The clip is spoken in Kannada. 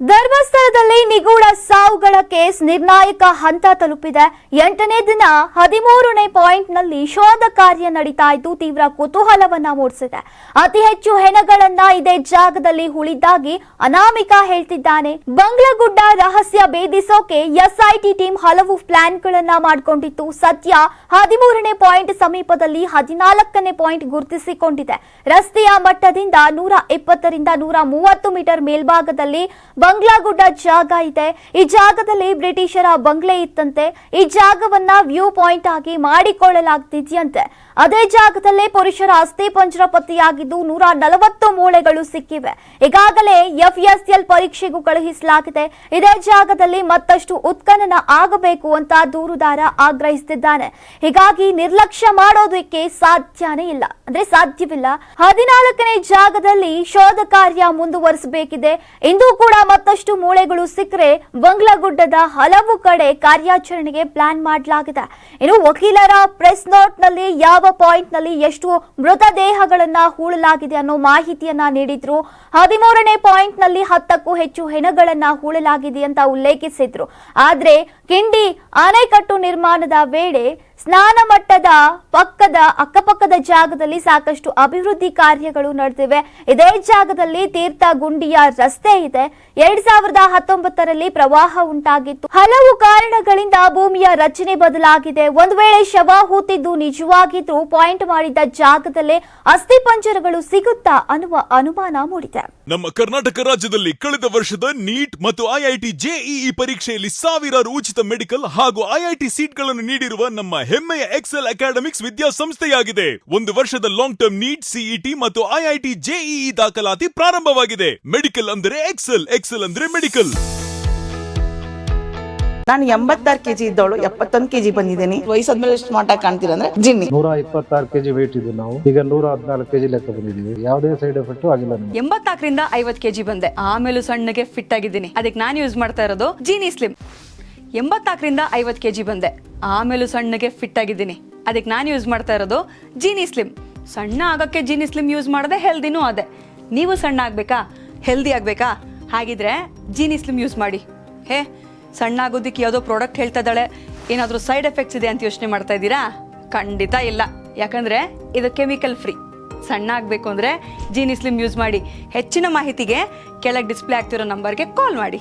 ಧರ್ಮಸ್ಥಳದಲ್ಲಿ ನಿಗೂಢ ಸಾವುಗಳ ಕೇಸ್ ನಿರ್ಣಾಯಕ ಹಂತ ತಲುಪಿದೆ. 8ನೇ ದಿನ 13ನೇ ಪಾಯಿಂಟ್ನಲ್ಲಿ ಶೋಧ ಕಾರ್ಯ ನಡೀತಾ ಇದ್ದು ತೀವ್ರ ಕುತೂಹಲವನ್ನ ಮೂಡಿಸಿದೆ. ಅತಿ ಹೆಚ್ಚು ಹೆಣಗಳನ್ನ ಇದೇ ಜಾಗದಲ್ಲಿ ಉಳಿದಾಗಿ ಅನಾಮಿಕಾ ಹೇಳ್ತಿದ್ದಾನೆ. ಬಂಗ್ಲಗುಡ್ಡ ರಹಸ್ಯ ಭೇದಿಸೋಕೆ ಎಸ್ಐಟಿ ಟೀಮ್ ಹಲವು ಪ್ಲಾನ್ಗಳನ್ನ ಮಾಡಿಕೊಂಡಿತ್ತು. ಸದ್ಯ 13ನೇ ಪಾಯಿಂಟ್ ಸಮೀಪದಲ್ಲಿ 14ನೇ ಪಾಯಿಂಟ್ ಗುರುತಿಸಿಕೊಂಡಿದೆ. ರಸ್ತೆಯ ಮಟ್ಟದಿಂದ 120 ರಿಂದ 130 ಮೀಟರ್ ಮೇಲ್ಭಾಗದಲ್ಲಿ ಬಂಗ್ಲಾಗುಡ್ಡ ಜಾಗ ಇದೆ. ಈ ಜಾಗದಲ್ಲಿ ಬ್ರಿಟಿಷರ ಬಂಗ್ಲೆ ಇತ್ತಂತೆ. ಈ ಜಾಗವನ್ನ ವ್ಯೂ ಪಾಯಿಂಟ್ ಆಗಿ ಮಾಡಿಕೊಳ್ಳಲಾಗ್ತಿದೆಯಂತೆ. ಅದೇ ಜಾಗದಲ್ಲೇ ಪುರುಷರ ಅಸ್ಥಿ ಪಂಜರ ಪತ್ತೆಯಾಗಿದ್ದು 140 ಮೂಳೆಗಳು ಸಿಕ್ಕಿವೆ. ಈಗಾಗಲೇ FSL ಪರೀಕ್ಷೆಗೂ ಕಳುಹಿಸಲಾಗಿದೆ. ಇದೇ ಜಾಗದಲ್ಲಿ ಮತ್ತಷ್ಟು ಉತ್ಖನನ ಆಗಬೇಕು ಅಂತ ದೂರುದಾರ ಆಗ್ರಹಿಸುತ್ತಿದ್ದಾನೆ. ಹೀಗಾಗಿ ನಿರ್ಲಕ್ಷ್ಯ ಮಾಡೋದಕ್ಕೆ ಸಾಧ್ಯವಿಲ್ಲ. 14ನೇ ಜಾಗದಲ್ಲಿ ಶೋಧ ಕಾರ್ಯ ಮುಂದುವರಿಸಬೇಕಿದೆ. ಇಂದು ಕೂಡ ಮತ್ತಷ್ಟು ಮೂಳೆಗಳು ಸಿಕ್ಕರೆ ಬಂಗ್ಲಾಗುಡ್ಡದ ಹಲವು ಕಡೆ ಕಾರ್ಯಾಚರಣೆಗೆ ಪ್ಲಾನ್ ಮಾಡಲಾಗಿದೆ. ಇನ್ನು ವಕೀಲರ ಪ್ರೆಸ್ ನೋಟ್ ನಲ್ಲಿ ಯಾವ ಪಾಯಿಂಟ್ ನಲ್ಲಿ ಎಷ್ಟು ಮೃತದೇಹಗಳನ್ನ ಹೂಳಲಾಗಿದೆ ಅನ್ನೋ ಮಾಹಿತಿಯನ್ನ ನೀಡಿದ್ರು. 13ನೇ ಪಾಯಿಂಟ್ ನಲ್ಲಿ 10ಕ್ಕೂ ಹೆಚ್ಚು ಹೆಣಗಳನ್ನ ಹೂಳಲಾಗಿದೆ ಅಂತ ಉಲ್ಲೇಖಿಸಿದ್ರು. ಆದ್ರೆ ಕಿಂಡಿ ಅಣೆಕಟ್ಟು ನಿರ್ಮಾಣದ ವೇಳೆ ಸ್ನಾನ ಮಟ್ಟದ ಅಕ್ಕಪಕ್ಕದ ಜಾಗದಲ್ಲಿ ಸಾಕಷ್ಟು ಅಭಿವೃದ್ಧಿ ಕಾರ್ಯಗಳು ನಡೆದಿವೆ. ಇದೇ ಜಾಗದಲ್ಲಿ ತೀರ್ಥ ಗುಂಡಿಯ ರಸ್ತೆ ಇದೆ. 2019ರಲ್ಲಿ ಪ್ರವಾಹ ಉಂಟಾಗಿತ್ತು. ಹಲವು ಕಾರಣಗಳಿಂದ ಭೂಮಿಯ ರಚನೆ ಬದಲಾಗಿದೆ. ಒಂದು ವೇಳೆ ಶವ ಹೂತಿದ್ದು ನಿಜವಾಗಿದ್ರೂ ಪಾಯಿಂಟ್ ಮಾಡಿದ ಜಾಗದಲ್ಲೇ ಅಸ್ಥಿ ಪಂಜರಗಳು ಸಿಗುತ್ತಾ ಅನ್ನುವ ಅನುಮಾನ ಮೂಡಿದೆ. ನಮ್ಮ ಕರ್ನಾಟಕ ರಾಜ್ಯದಲ್ಲಿ ಕಳೆದ ವರ್ಷದ ನೀಟ್ ಮತ್ತು IIT JEE ಪರೀಕ್ಷೆಯಲ್ಲಿ ಸಾವಿರಾರು ಉಚಿತ ಮೆಡಿಕಲ್ ಹಾಗೂ IIT ಸೀಟ್ಗಳನ್ನು ನೀಡಿರುವ ನಮ್ಮ ಹೆಮ್ಮೆಯ ಎಕ್ಸೆಲ್ ಅಕಾಡೆಮಿಕ್ಸ್ ವಿದ್ಯಾಸಂಸ್ಥೆಯಾಗಿದೆ. ಒಂದು ವರ್ಷದ ಲಾಂಗ್ ಟರ್ಮ್ ನೀಟ್, CET ಮತ್ತು IIT JEE ದಾಖಲಾತಿ ಪ್ರಾರಂಭವಾಗಿದೆ. ಮೆಡಿಕಲ್ ಅಂದರೆ ಎಕ್ಸೆಲ್, ಎಕ್ಸೆಲ್ ಅಂದ್ರೆ ಮೆಡಿಕಲ್. ನಾನು 86 kg ಇದ್ದವಳು 71 kg ಬಂದಿದ್ದೀನಿ. ವಯಸ್ಸಾದ್ಮೇಲೆ ಸ್ಮಾರ್ಟ್ ಆಗಿ ಕಾಣ್ತೀರಾ ಅಂದ್ರೆ ಜಿನ್ನಿ. 126 kg ವೇಟ್ ಇದ್ದು ನಾವು ಈಗ 114 kg ಲೆಕ್ಕ ಬಂದಿದ್ದೀವಿ. ಯಾವುದೇ ಸೈಡ್ ಎಫೆಕ್ಟ್ ಆಗಿಲ್ಲ. 84 ರಿಂದ 50 kg ಬಂದೆ. ಆಮೇಲೆ ಸಣ್ಣಗೆ ಫಿಟ್ ಆಗಿದ್ದೀನಿ. ಅದಕ್ಕೆ ನಾನು ಯೂಸ್ ಮಾಡ್ತಾ ಇರೋದು ಜೀನಿ ಸ್ಲಿಮ್. 84 ರಿಂದ 50 kg ಬಂದೆ. ಆಮೇಲೆ ಸಣ್ಣಗೆ ಫಿಟ್ ಆಗಿದ್ದೀನಿ. ಅದಕ್ಕೆ ನಾನು ಯೂಸ್ ಮಾಡ್ತಾ ಇರೋದು ಜೀನಿ ಸ್ಲಿಮ್. ಸಣ್ಣ ಆಗಕ್ಕೆ ಜೀನಿ ಸ್ಲಿಮ್ ಯೂಸ್ ಮಾಡದೆ ಹೆಲ್ದಿನೂ ಅದೇ. ನೀವು ಸಣ್ಣ ಆಗ್ಬೇಕಾ, ಹೆಲ್ದಿ ಆಗ್ಬೇಕಾ? ಹಾಗಿದ್ರೆ ಜೀನಿ ಸ್ಲಿಮ್ ಯೂಸ್ ಮಾಡಿ. ಸಣ್ಣ ಆಗೋದಕ್ಕೆ ಯಾವುದೋ ಪ್ರಾಡಕ್ಟ್ ಹೇಳ್ತಾ ಇದ್ದಾಳೆ, ಏನಾದರೂ ಸೈಡ್ ಎಫೆಕ್ಟ್ಸ್ ಇದೆ ಅಂತ ಯೋಚನೆ ಮಾಡ್ತಾ ಇದ್ದೀರಾ? ಖಂಡಿತ ಇಲ್ಲ. ಯಾಕಂದ್ರೆ ಇದು ಕೆಮಿಕಲ್ ಫ್ರೀ. ಸಣ್ಣ ಆಗಬೇಕು ಅಂದರೆ ಜೀನಿ ಸ್ಲಿಮ್ ಯೂಸ್ ಮಾಡಿ. ಹೆಚ್ಚಿನ ಮಾಹಿತಿಗೆ ಕೆಳಗೆ ಡಿಸ್ಪ್ಲೇ ಆಗ್ತಿರೋ ನಂಬರ್ಗೆ ಕಾಲ್ ಮಾಡಿ.